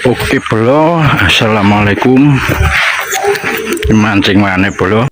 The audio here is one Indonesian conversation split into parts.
Oke bro, assalamualaikum. Mancing mana bro?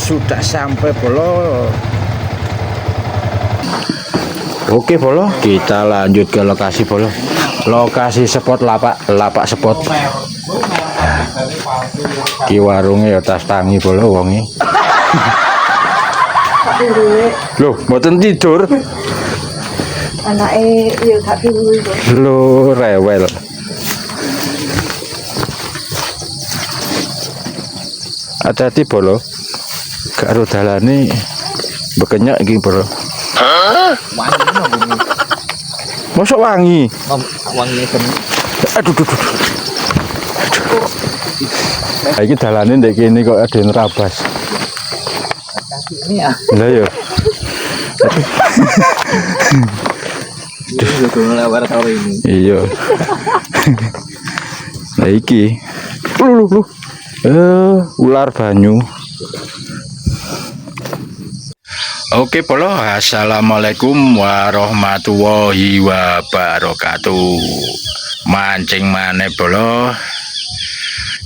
Sudah sampai bolo. Oke bolo, kita lanjut ke lokasi bolo. Lokasi spot lapak spot. Ki warungnya ya tas tangi bolo wongi. Loh, mboten tidur. Anake yo gak tidur. Loh, rewel. Hati-hati bolo. Karo dalane bekenyak iki, Bro. Mosok wangi? Wangi kan. Aduh. Iki dalane ndek kene kok ada nerabas. Ini ya. Lah yo. Iya. Lah iki. Lu. Ular banyu. Oke bolo, assalamualaikum warahmatullahi wabarakatuh. Mancing mana bolo?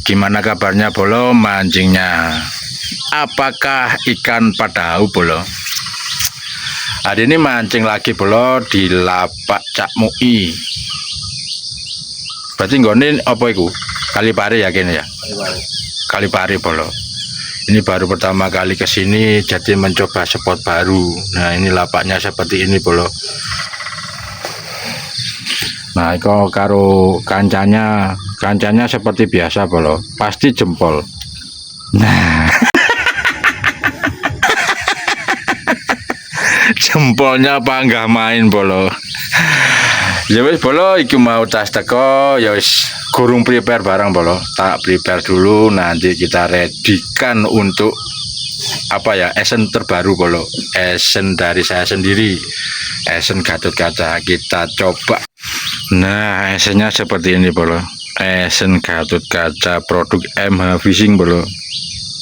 Gimana kabarnya bolo mancingnya? Apakah ikan padau bolo? Hari ini mancing lagi bolo di lapak Cak Mui. Berarti nggonin apa iku? Kalipari yakin ya? Kalipari bolo. Ini baru pertama kali ke sini, jadi mencoba spot baru. Nah, ini lapaknya seperti ini, bolo. Nah, kalau karo kancanya seperti biasa, bolo. Pasti jempol. Nah, jempolnya apa enggak main, bolo? Ya wis bolo, iki mau tas teko, ya wis kurung prepare barang bolo. Tak prepare dulu, nanti kita readykan untuk apa ya, esen terbaru bolo. Esen dari saya sendiri, esen Gatot Kaca, kita coba. Nah, esennya seperti ini bolo. Esen Gatot Kaca produk MH Fishing bolo.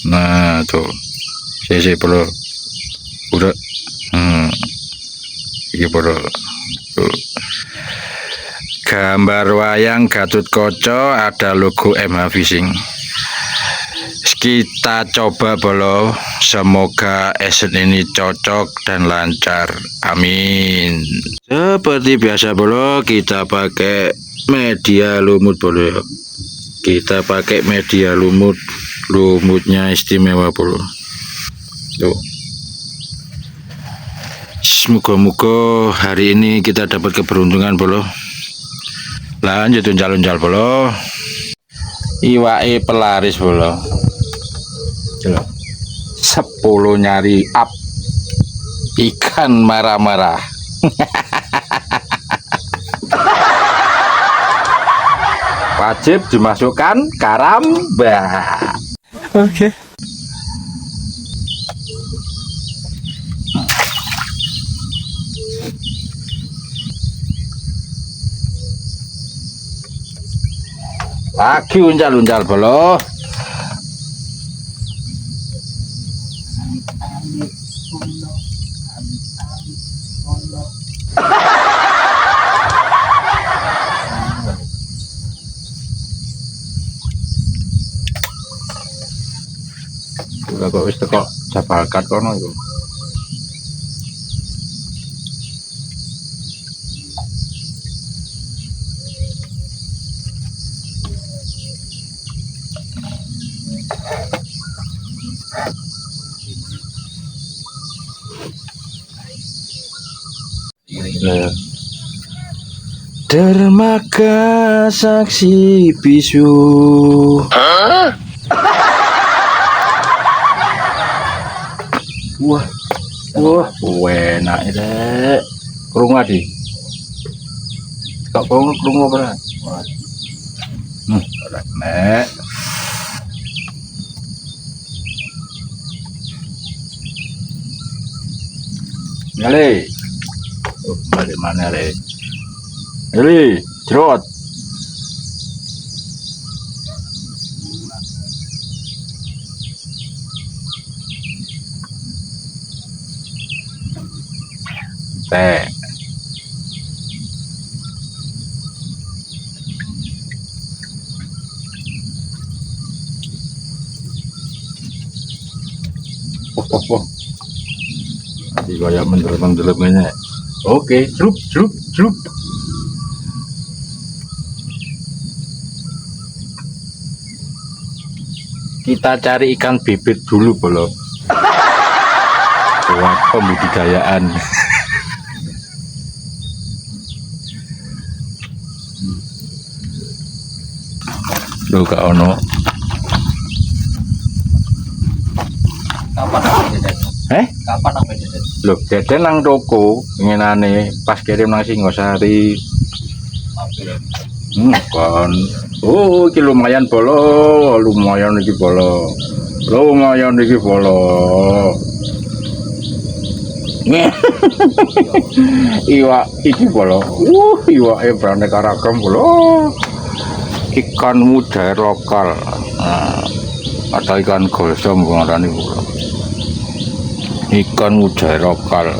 Nah tuh, sih bolo. Udah, ini bolo. Tuh. Gambar wayang Gatot Kaca, ada logo MH Fishing. Kita coba bolo, semoga esen ini cocok dan lancar, amin. Seperti biasa bolo, kita pakai media lumut bolo. Kita pakai media lumut lumutnya istimewa bro. Tuh. Semoga-moga hari ini kita dapat keberuntungan bro. Lanjut uncal-uncal bro. Iwake pelaris bro. Coba. 10 nyari up ikan marah-marah. Wajib dimasukkan karamba. Oke. Lagi uncal-uncal bolo. Udah kok wis teko jabalkat kono iku. Ya. Dermaga saksi bisu. Wah, enak deh. Kerungu di. Kok kerungu apa? Nek. Nyale. Balik mana le? Nyale, cerot. Teh. Oh. Nanti kayak mendelep-mendelepnya. Oke, celup. Kita cari ikan bibit dulu bolo. Buat pembudidayaan. Loh gak ono. Kapan aku dedet? Kapan aku dedet? Loh, deden nang toko, ngenane pas kirim nang Singosari. Kan. Oh, iki lumayan bolo, lumayan iki bolo. Iwak iki bolo. Iwake beraneka ragam bolo. Ikan mujair lokal. Nah, atau ikan gosong ngarani bolo. Ikan mujair lokal.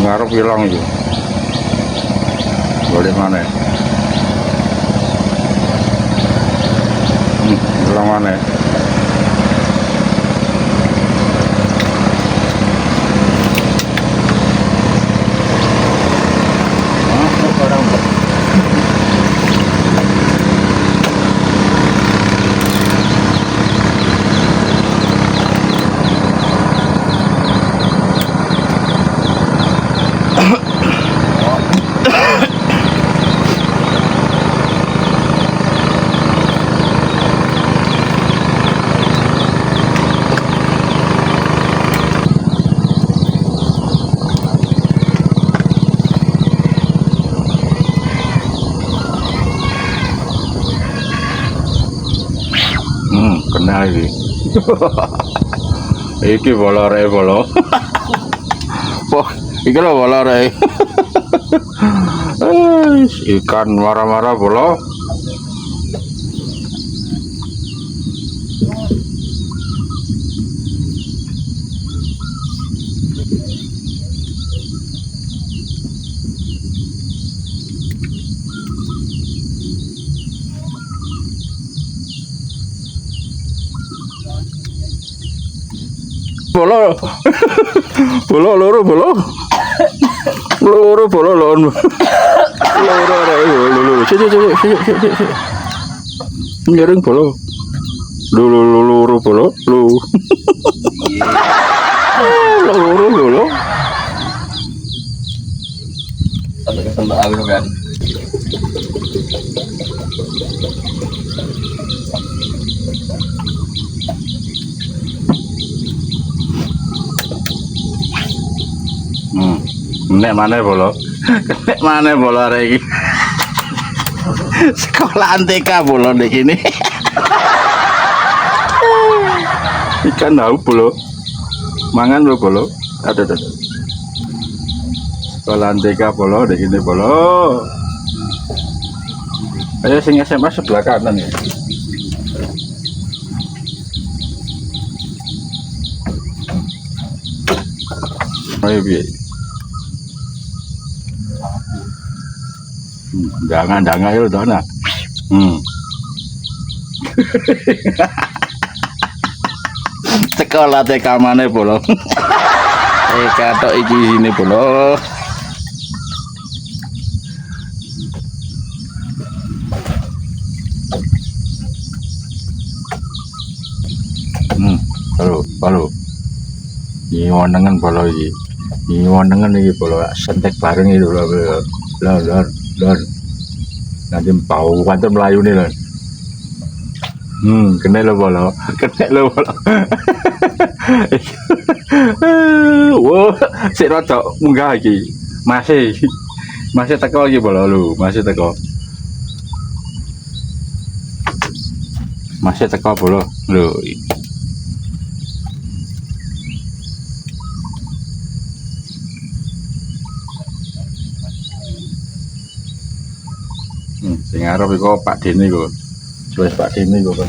Ngarep hilang itu. Boleh mana? Hilang mana? Kena iki. Iki bolore bolo. Wah, iki lho bolore. Ikan marah-marah bolo. Bolo. Bolo loro bolo. loro bolo lon. Loro arek loro. Sik. Ngiring bolo. Loro bolo. Loro bolo. Sampai ketemu aku kan. Nek mana bolo arek iki. Sekolah TK bolo nek ini. Ikan tahu bolo. Mangan lo bolo. Ada. Sekolah TK bolo nek ini bolo. Ayo sing SMA sebelah kanan ya. Ayo piye? Jangan itu dona. Sekolah TK mana bolo? TK tok iki sini bolo. Bolo. Ini wonengan bolo iki. Ini wonengan iki bolo sentek bareng iki lho. Lor. Nanti bau kantor Melayu nih lho. Kena lo bolo. Wah, sik rada munggah iki. Masih teko iki bolo lu, masih teko bolo lho. Sing arep iku Pak Dene iku. Wis Pak Dene iku kan.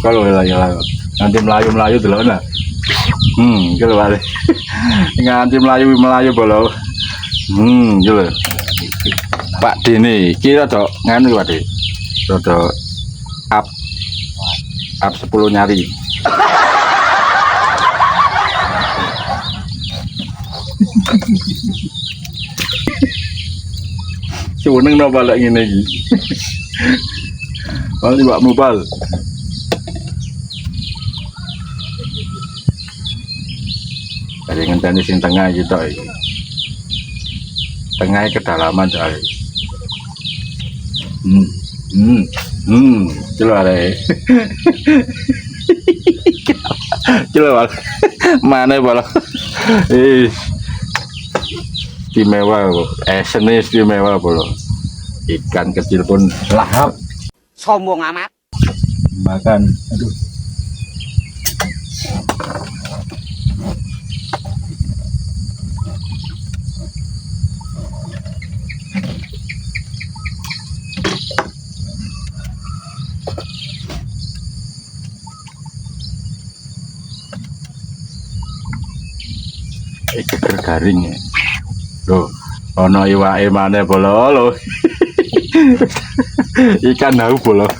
Kalau ya nanti Melayu dulu nah. Gitu balik. Nanti Melayu bolo. Gitu. Pak Dene, kira dok nganu Pak Dene. Rodo up 10 nyari. Seneng no balik ngene iki. Balik Pak Mubal. Tadi ngenteni sing tengah iki tok iki. Tengah kedalaman soalnya. Coba deh. Coba mana bola? Istimewa, seni istimewa bola. Ikan kecil pun lahap. Sombong amat. Makan, aduh. Ikan garing ya. Loh, ono iwake maneh bolo lho. Ikan tahu bolo.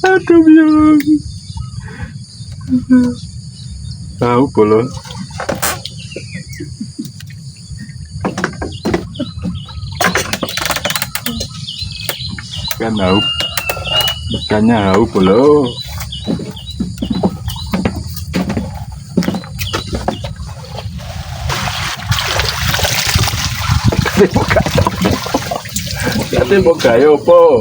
Aduh biang. Tahu bolo. Ikan tahu. Ikannya tahu bolo. Kate mbok gawe opo?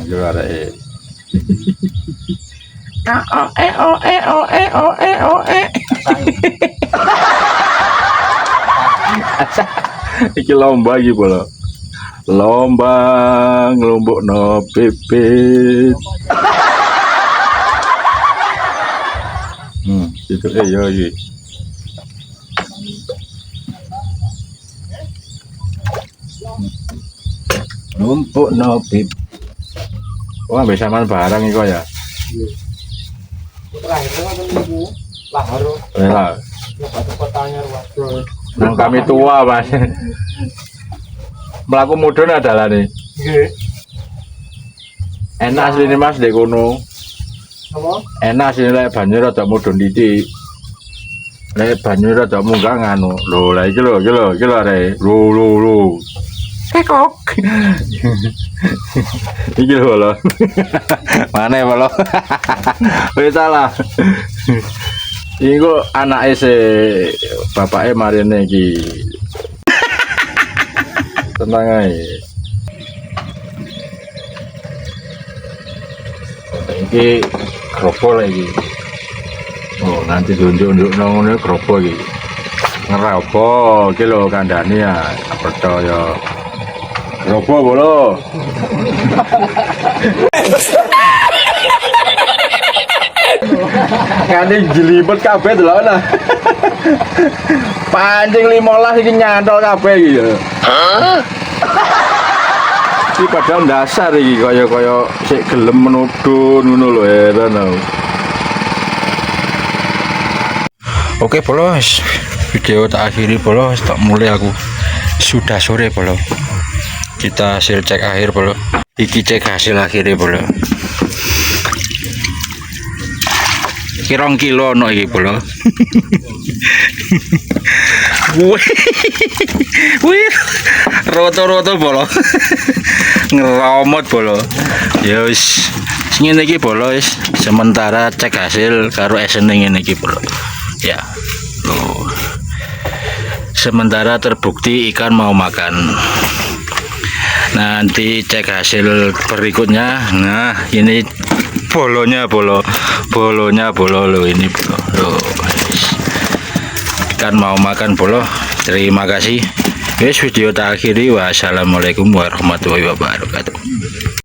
Yo arek. Iki lomba iki bola. Lomba nglombokno pipit. Itu ya iki. Numpuk no bib. Wah, bisa man barang iku ya. Terakhirnya kan minggu lahar. Lah, Lepas kotanya waduh. nang kami tua, Mas. Melaku mudun adalah nih. Nggih. Enak sih ini Mas di kono. Apa? Enak sih lek banyu rada mudun titik. Lek banyu rada munggah nganu. Lho, lah iki lho, re. Lho. Kekok. Iki lho. Mana ya, Bolo? Wis salah. Iku anake se bapake marine iki. Tenang ae. Iki kropo lagi. Oh, nanti tunjuk-tunjuk ngono kropo iki. Ngeropo iki lho kandhane ya, percaya. Kropo bolo. Kane jilibet kabeh delokna. Pancing 15 iki nyantol kabeh iki ya. Hah? Iki padahal dasar iki kaya sik gelem menudun ngono lho heran aku. Oke bolos, video tak akhiri bolos, tak mulai aku. Sudah sore bolos. Kita hasil cek akhir bolos. Iki cek hasil akhirnya bolos. Kirong kilo no iki bolos. Wih, roto-roto bolos. Ngeromot bolos. Ya wis, ngene iki bolos. Sementara cek hasil karo esening ngene iki bolos. Ya, loh. Sementara terbukti ikan mau makan. Nanti cek hasil berikutnya. Nah, ini bolonya bolo loh ini bolo. Loh. Ikan mau makan bolo. Terima kasih. Wes video tak akhiri. Wassalamualaikum warahmatullahi wabarakatuh.